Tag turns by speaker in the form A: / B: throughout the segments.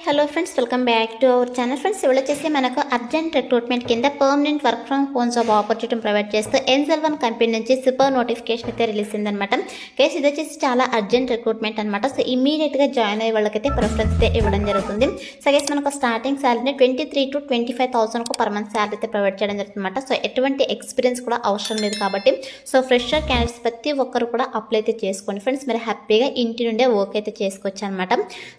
A: Hello friends, welcome back to our channel. Friends, ఇవాళ వచ్చేసి మనకు అర్జెంట్ రిక్రూట్మెంట్ కింద permanent work from home job opportunity provide చేస్తూ ఎన్సెల్1 company నుంచి సూపర్ నోటిఫికేషన్ అయితే రిలీజ్ అయిందనమాట. కేసు ఇది వచ్చేసి చాలా అర్జెంట్ రిక్రూట్మెంట్ అనమాట. సో ఇమీడియట్గా జాయిన్ అయ్యే వాళ్ళకైతే ప్రిఫరెన్స్ అయితే ఇవ్వడం జరుగుతుంది. సో గైస్, మనకు starting salary 23,000 to 25,000 per month salary అయితే ప్రొవైడ్ చేయడం జరుగుతుందన్నమాట. సో ఎటువంటి ఎక్స్పీరియన్స్ కూడా అవసరం లేదు కాబట్టి సో ఫ్రెషర్ క్యాండిడేట్స్ ప్రతి ఒక్కరు కూడా అప్లై అయితే చేసుకోండి ఫ్రెండ్స్. మీరు హ్యాపీగా ఇంటి నుండే వర్క్ అయితే చేసుకోవచ్చు అనమాట.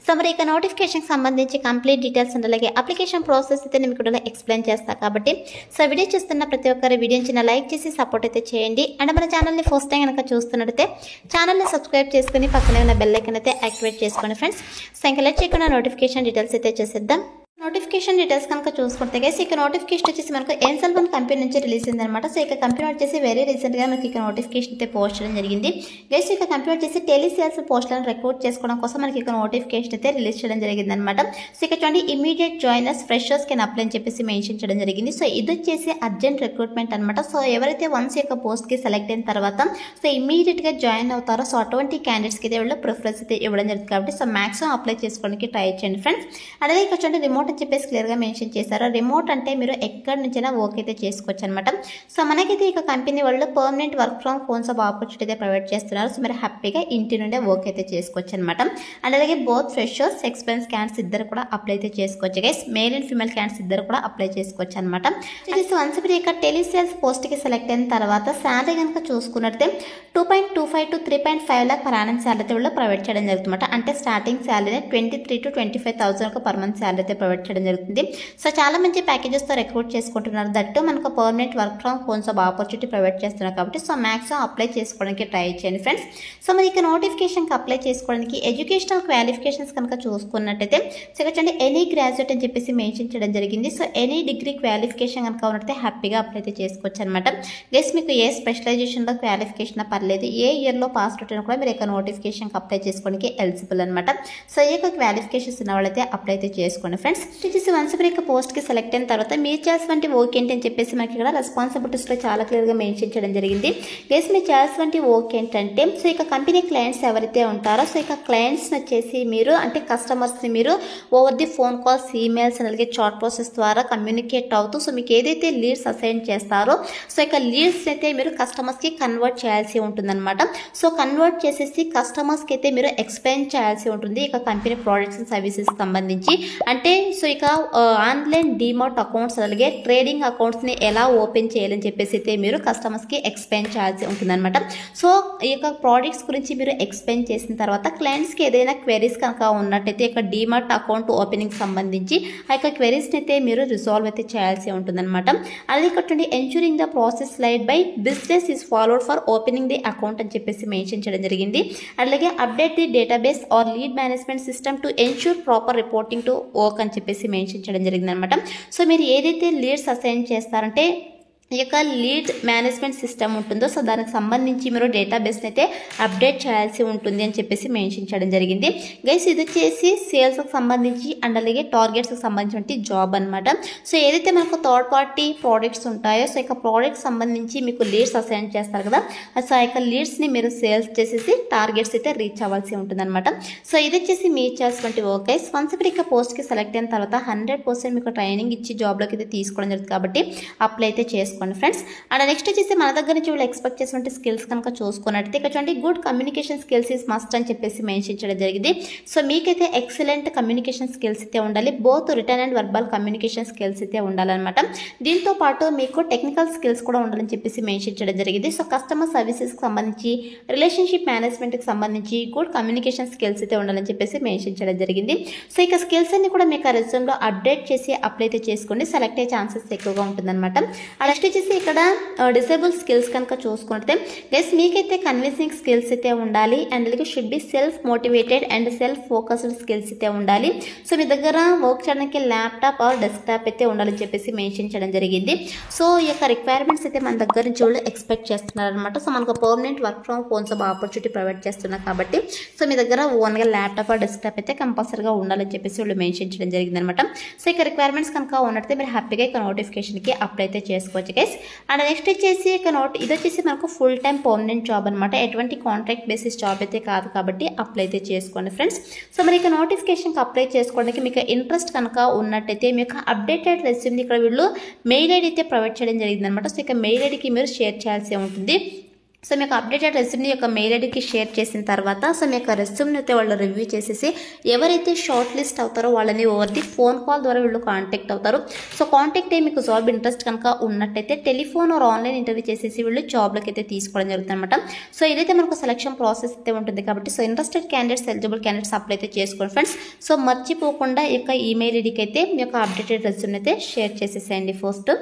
A: సో మరి ఇక నోటిఫికేషన్కి సంబంధించి కంప్లీట్ డీటెయిల్స్ అండ్ అలాగే అప్లికేషన్ ప్రాసెస్ అయితే నేను మీకు ఎక్స్ప్లెయిన్ చేస్తాను కాబట్టి సో వీడియో చూస్తున్న ప్రతి ఒక్కరు వీడియోని చిన్న లైక్ చేసి సపోర్ట్ అయితే చేయండి. అండ్ మన ఛానల్ని ఫస్ట్ టైం కనుక చూస్తున్నట్టయితే ఛానల్ని సబ్స్క్రైబ్ చేసుకుని పక్కనే ఉన్న బెల్ ఐకాన్ అయితే యాక్టివేట్ చేసుకోండి ఫ్రెండ్స్. సో ఇంకా లెట్ చేయకుండా నోటిఫికేషన్ డీటెయిల్స్ అయితే చేసేద్దాం. నోటిఫికేషన్ డీటెయిల్స్ కనుక చూసుకుంటే గైస్, ఇక నోటిఫికేషన్ వచ్చేసి మనకు ఎన్సెల్1 కంపెనీ నుంచి రిలీజ్ అయిందనమాట. సో ఇక కంపెనీ వచ్చేసి వెరీ రీసెంట్గా మనకి ఇక నోటిఫికేషన్ అయితే పోస్ట్ చేయడం జరిగింది. గైస్, ఇక కంపెనీ వచ్చేసి టెలిసేల్స్ పోస్టులను రిక్రూట్ చేసుకోవడం కోసం మనకి ఇక నోటిఫికేషన్ అయితే రిలీజ్ చేయడం జరిగింది అనమాట. సో ఇక చూడండి, immediate joiners freshers can apply అని చెప్పేసి మెన్షన్ చేయడం జరిగింది. సో ఇది వచ్చేసి అర్జెంట్ రిక్రూట్మెంట్ అనమాట. సో ఎవరైతే వన్స్ యొక్క పోస్ట్కి సెలెక్ట్ అయిన తర్వాత సో ఇమీడియట్గా జాయిన్ అవుతారో సో అటువంటి క్యాండిడేట్స్కి అయితే వీళ్ళు ప్రిఫరెన్స్ అయితే ఇవ్వడం జరుగుతుంది కాబట్టి సో మ్యాక్సిమం అప్లై చేసుకోవడానికి ట్రై చేయండి ఫ్రెండ్స్. అలాగే ఇక్కడ చూడండి, రిమోట్ అని చెప్పేసి క్లియర్గా మెన్షన్ చేశారు. రిమోట్ అంటే మీరు ఎక్కడి నుంచైనా వర్క్ అయితే చేసుకోవచ్చు అనమాట. సో మనకైతే ఇక కంపెనీ వాళ్ళు permanent work from home job opportunity అయితే ప్రొవైడ్ చేస్తున్నారు. సో మీరు హ్యాపీగా ఇంటి నుండే వర్క్ అయితే చేసుకోవచ్చు అనమాట. అండ్ అలాగే బోత్ ఫ్రెషర్స్ ఎక్స్పీరియన్స్ క్యాండిడేట్స్ ఇద్దరు కూడా అప్లై అయితే చేసుకోవచ్చు guys. Male and female candidates ఇద్దరు కూడా అప్లై చేసుకోవచ్చు అనమాట. వన్స్ మీరు ఇక టెలిసేల్స్ పోస్ట్కి సెలెక్ట్ అయిన తర్వాత శాలరీ కనుక చూసుకున్నట్టే 2.25 to 3.5 lakh per annum salary వీళ్ళు ప్రొవైడ్ చేయడం జరుగుతుందన్నమాట. అంటే starting salary 23,000 to 25,000 per month salary అయితే ప్రొవైడ్ చేయడం జరుగుతుంది. సో చాలా మంచి ప్యాకేజెస్తో రిక్రూట్ చేసుకుంటున్నారు. దట్టు మనకు permanent work from home job opportunity provide చేస్తున్నారు కాబట్టి సో మ్యాక్సిమం అప్లై చేసుకోవడానికి ట్రై చేయండి ఫ్రెండ్స్. సో మరి ఇక నోటిఫికేషన్కి అప్లై చేసుకోవడానికి ఎడ్యుకేషనల్ క్వాలిఫికేషన్స్ కనుక చూసుకున్నట్టయితే సో ఇక్కడ ఎనీ గ్రాడ్యుయేట్ అని చెప్పేసి మెన్షన్ చేయడం జరిగింది. సో ఎనీ డిగ్రీ క్వాలిఫికేషన్ కనుక ఉన్నట్టయితే హ్యాపీగా అప్లై అయితే చేసుకోవచ్చు అనమాట. గెస్ మీకు ఏ స్పెషలైజేషన్లో క్వాలిఫికేషన్ పర్లేదు, ఏ ఇయర్లో పాస్ అవుట్ అయినా కూడా మీరు ఇక నోటిఫికేషన్కి అప్లై చేసుకోవడానికి ఎలిజిబుల్ అనమాట. సో ఈ యొక్క క్వాలిఫికేషన్స్ ఉన్న వాళ్ళైతే అప్లై అయితే చేసుకోండి ఫ్రెండ్స్. వచ్చేసి వన్స్ మీరు ఇక పోస్ట్కి సెలెక్ట్ అయిన తర్వాత మీరు చేయాల్సిన వర్క్ ఏంటి అని చెప్పేసి మనకి ఇక్కడ రెస్పాన్సిబిలిటీస్లో చాలా క్లియర్గా మెన్షన్ చేయడం జరిగింది. గెస్ మీరు చేయాల్సిన వర్క్ ఏంటంటే సో ఇక కంపెనీ క్లయింట్స్ ఎవరైతే ఉంటారో సో ఇక క్లయింట్స్ని వచ్చేసి మీరు అంటే కస్టమర్స్ని మీరు over the phone calls, emails అలాగే చాట్ ప్రాసెస్ ద్వారా కమ్యూనికేట్ అవుతూ సో మీకు ఏదైతే లీడ్స్ అసైన్ చేస్తారో సో ఇక లీడ్స్ అయితే మీరు కస్టమర్స్కి కన్వర్ట్ చేయాల్సి ఉంటుందన్నమాట. సో కన్వర్ట్ చేసేసి కస్టమర్స్కి అయితే మీరు ఎక్స్ప్లెయిన్ చేయాల్సి ఉంటుంది ఇక కంపెనీ ప్రోడక్ట్స్ అండ్ సర్వీసెస్ సంబంధించి. అంటే సో ఇక ఆన్లైన్ డిమార్ట్ అకౌంట్స్ అలాగే ట్రేడింగ్ అకౌంట్స్ని ఎలా ఓపెన్ చేయాలని చెప్పేసి అయితే మీరు కస్టమర్స్కి ఎక్స్ప్లెయిన్ చేయాల్సి ఉంటుందన్నమాట. సో ఈ యొక్క ప్రోడక్ట్స్ గురించి మీరు ఎక్స్ప్లెయిన్ చేసిన తర్వాత క్లయింట్స్కి ఏదైనా క్వెరీస్ కనుక ఉన్నట్టయితే ఇక డిమార్ట్ అకౌంట్ ఓపెనింగ్ సంబంధించి ఆ యొక్క క్వెరీస్ని అయితే మీరు రిజాల్వ్ అయితే చేయాల్సి ఉంటుందన్నమాట. అలాగే ఇక్కడ ensuring the process laid by business is followed for opening the account అని చెప్పేసి మెన్షన్ చేయడం జరిగింది. అలాగే update the database or lead management system to ensure proper reporting to work అని చెప్పేసి మెన్షన్ చేయడం జరిగింది అనమాట. సో మీరు ఏదైతే లీడ్స్ అసైన్ చేస్తారంటే ఈ యొక్క లీడ్ మేనేజ్మెంట్ సిస్టమ్ ఉంటుందో సో దానికి సంబంధించి మీరు డేటాబేస్ని అయితే అప్డేట్ చేయాల్సి ఉంటుంది అని చెప్పేసి మెన్షన్ చేయడం జరిగింది. గైస్ ఇది వచ్చేసి సేల్స్కి సంబంధించి అండ్ అలాగే టార్గెట్స్కి సంబంధించిన జాబ్ అనమాట. సో ఏదైతే మనకు థర్డ్ పార్టీ ప్రోడక్ట్స్ ఉంటాయో సో ఇక ప్రోడక్ట్స్ సంబంధించి మీకు లీడ్స్ అసైన్ చేస్తారు కదా, సో ఆ యొక్క లీడ్స్ని మీరు సేల్స్ చేసేసి టార్గెట్స్ అయితే రీచ్ అవ్వాల్సి ఉంటుందన్నమాట. సో ఇది వచ్చేసి మీ చేయాల్సినటువంటి వర్క్ గైస్. వన్స్ మీరు ఇక పోస్ట్కి సెలెక్ట్ అయిన తర్వాత 100% మీకు ట్రైనింగ్ ఇచ్చి జాబ్లోకి అయితే తీసుకోవడం జరుగుతుంది కాబట్టి అప్లై అయితే చేసుకోండి ఫ్రెండ్స్. అండ్ నెక్స్ట్ వచ్చేసి మన దగ్గర నుంచి వీళ్ళు ఎక్స్పెక్ట్ చేసినటువంటి స్కిల్స్ కనుక చూసుకున్నట్టయితే ఇక్కడ చూడండి, good communication skills is must అని చెప్పేసి మెన్షన్ చేయడం జరిగింది. సో మీకైతే ఎక్సలెంట్ కమ్యూనికేషన్ స్కిల్స్ అయితే ఉండాలి. Both return and verbal communication skills అయితే ఉండాలన్నమాట. దీంతో పాటు మీకు టెక్నికల్ స్కిల్స్ కూడా ఉండాలని చెప్పేసి మెన్షన్ చేయడం జరిగింది. సో కస్టమర్ సర్వీసెస్కి సంబంధించి, రిలేషన్షిప్ మేనేజ్మెంట్కి సంబంధించి గుడ్ కమ్యూనికేషన్ స్కిల్స్ అయితే ఉండాలని చెప్పేసి మెన్షన్ చేయడం జరిగింది. సో ఇక స్కిల్స్ అన్ని కూడా మీకు ఆ రెజ్యూమ్లో అప్డేట్ చేసి అప్లై అయితే చేసుకోండి, సెలెక్ట్ అయ్యే ఛాన్సెస్ ఎక్కువగా ఉంటుందన్నమాట. నెక్స్ట్ వచ్చేసి ఇక్కడ డిసేబుల్ స్కిల్స్ కనుక చూసుకుంటే గైస్ మీకైతే కన్విన్సింగ్ స్కిల్స్ అయితే ఉండాలి అండ్ అలాగే should be self motivated and self focused skills అయితే ఉండాలి. సో మీ దగ్గర వర్క్ చేయడానికి ల్యాప్టాప్ ఆర్ డెస్క్టాప్ అయితే ఉండాలని చెప్పేసి మెన్షన్ చేయడం జరిగింది. సో ఈ యొక్క రిక్వైర్మెంట్స్ అయితే మన దగ్గర నుంచి వాళ్ళు ఎక్స్పెక్ట్ చేస్తున్నారు అనమాట. సో మనకు permanent work from home job opportunity provide చేస్తున్నారు కాబట్టి సో మీ దగ్గర ఓన్గా ల్యాప్టాప్ ఆర్ డెస్క్టాప్ అయితే కంపల్సరీగా ఉండాలని చెప్పేసి వాళ్ళు మెన్షన్ చేయడం జరిగింది అనమాట. సో ఇక రిక్వైర్మెంట్స్ కనుక ఉన్నట్లయితే మీరు హ్యాపీగా ఇక నోటిఫికేషన్కి అప్లై అయితే చేసుకోవచ్చు. గైస్. అండ్ నెక్స్ట్ వచ్చేసి ఇక ఇది వచ్చేసి మనకు ఫుల్ టైం పర్మనెంట్ జాబ్ అనమాట. ఎటువంటి కాంట్రాక్ట్ బేసిస్ జాబ్ అయితే కాదు కాబట్టి అప్లై అయితే చేసుకోండి ఫ్రెండ్స్. సో మరి ఇక నోటిఫికేషన్కి అప్లై చేసుకోవడానికి మీకు ఇంట్రెస్ట్ కనుక ఉన్నట్టయితే మీకు అప్డేటెడ్ రెస్యూమ్ని ఇక్కడ వీళ్ళు మెయిల్ ఐడి అయితే ప్రొవైడ్ చేయడం జరిగింది అనమాట. సో ఇక మెయిల్ ఐడికి మీరు షేర్ చేయాల్సి ఉంటుంది. సో మీకు అప్డేటెడ్ రెస్యూమ్ని యొక్క మెయిల్ ఐడికి షేర్ చేసిన తర్వాత సో మీ యొక్క రెస్యూమ్ని అయితే వాళ్ళు రివ్యూ చేసేసి ఎవరైతే షార్ట్ లిస్ట్ అవుతారో వాళ్ళని ఓవర్ది ఫోన్ కాల్ ద్వారా వీళ్ళు కాంటాక్ట్ అవుతారు. సో కాంటాక్ట్ అయ్యి మీకు జాబ్ ఇంట్రెస్ట్ కనుక ఉన్నట్టయితే టెలిఫోన్ ఆర్ ఆన్లైన్ ఇంటర్వ్యూ చేసేసి వీళ్ళు జాబ్లోకి అయితే తీసుకోవడం జరుగుతుంది అనమాట. సో ఇదైతే మనకు సెలక్షన్ ప్రాసెస్ అయితే ఉంటుంది కాబట్టి so interested candidates eligible candidates apply అయితే చేసుకోండి ఫ్రెండ్స్. సో మర్చిపోకుండా ఈ యొక్క ఈమెయిల్ ఐడికి అయితే మీ యొక్క అప్డేటెడ్ రెస్యూమ్ని అయితే షేర్ చేసేసేయండి ఫస్ట్.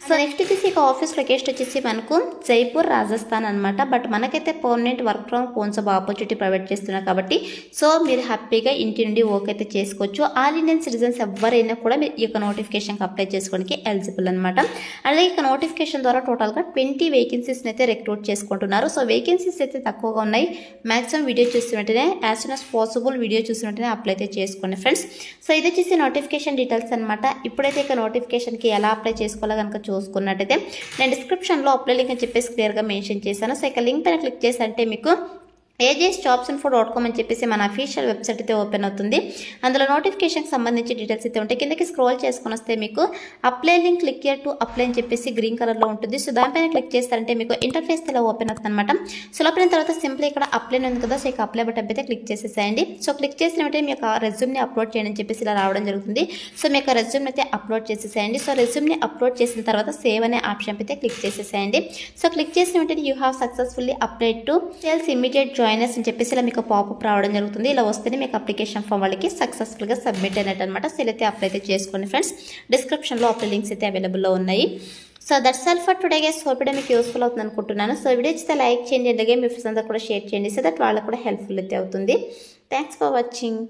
A: సో నెక్స్ట్ వచ్చేసి ఇక ఆఫీస్ లొకేషన్ వచ్చేసి మనకు జైపూర్ రాజస్థాన్ అనమాట. బట్ మనకైతే permanent work from home job opportunity provide చేస్తున్నారు కాబట్టి సో మీరు హ్యాపీగా ఇంటి నుండి వర్క్ అయితే చేసుకోవచ్చు. ఆల్ ఇండియన్ సిటిజన్స్ ఎవరైనా కూడా మీరు ఈ యొక్క నోటిఫికేషన్కి అప్లై చేసుకోవడానికి ఎలిజిబుల్ అనమాట. అలాగే ఇక నోటిఫికేషన్ ద్వారా టోటల్గా 20 వేకెన్సీస్ని అయితే రిక్రూట్ చేసుకుంటున్నారు. సో వేకెన్సీస్ అయితే తక్కువగా ఉన్నాయి. మ్యాక్సిమం వీడియో చూసినట్టునే as soon as possible video చూసినట్టునే అప్లై అయితే చేసుకోండి ఫ్రెండ్స్. సో ఇది వచ్చేసి నోటిఫికేషన్ డీటెయిల్స్ అనమాట. ఇప్పుడైతే ఇక నోటిఫికేషన్కి ఎలా అప్లై చేసుకోవాలో కనుక చూసుకున్నట్టయితే నేను డిస్క్రిప్షన్లో అప్లై లింక్ అని చెప్పేసి క్లియర్గా మెన్షన్ చేశాను. సో ఇక లింక్ పైన క్లిక్ చేసి మీకు AJSjobsinfo.com అని చెప్పేసి మన అఫీషియల్ వెబ్సైట్ అయితే ఓపెన్ అవుతుంది. అందులో నోటిఫికేషన్కి సంబంధించి డీటెయిల్స్ అయితే ఉంటాయి. కిందకి స్క్రోల్ చేసుకొని వస్తే మీకు apply link click here to apply అని చెప్పేసి గ్రీన్ కలర్లో ఉంటుంది. సో దానిపైన క్లిక్ చేస్తారంటే మీకు ఇంటర్ఫేస్ ఇలా ఓపెన్ అవుతుంది అనమాట. సో ఓపెన్ తర్వాత సింపుల్ ఇక్కడ అప్లై ఉంది కదా, సో ఇక అప్లై బటన్ అయితే క్లిక్ చేసేసేయండి. సో క్లిక్ చేసిన వెంటనే మీ యొక్క రెజ్యూమ్ని అప్లోడ్ చేయండి అని చెప్పేసి ఇలా రావడం జరుగుతుంది. సో మీ యొక్క రెజ్యూమ్ని అయితే అప్లోడ్ చేసేసేయండి. సో రెజ్యూమ్ని అప్లోడ్ చేసిన తర్వాత సేవ్ అనే ఆప్షన్ అయితే క్లిక్ చేసేసేయండి. సో క్లిక్ చేసిన వెంటనే you have successfully applied to sales immediate joiners అని చెప్పేసి ఇలా మీకు పాపప్ రావడం జరుగుతుంది. ఇలా వస్తేనే మీకు అప్లికేషన్ ఫామ్ వాళ్ళకి సక్సెస్ఫుల్గా సబ్మిట్ అయినట్టు అనమాట. సో ఇలా అయితే అప్లై అయితే చేసుకోండి ఫ్రెండ్స్. డిస్క్రిప్షన్లో అప్లై లింక్స్ అయితే అవైలబుల్లో ఉన్నాయి. So that's all for today guys. Hope video మీకు యూస్ఫుల్ అవుతుంది అనుకుంటున్నాను. సో వీడియో ఇస్తే లైక్ చేయండి, అలాగే మీ ఫ్రెండ్స్ అంతా కూడా షేర్ చేయండి. సో దట్ వాళ్ళకు కూడా హెల్ప్ఫుల్ అయితే అవుతుంది. Thanks for watching.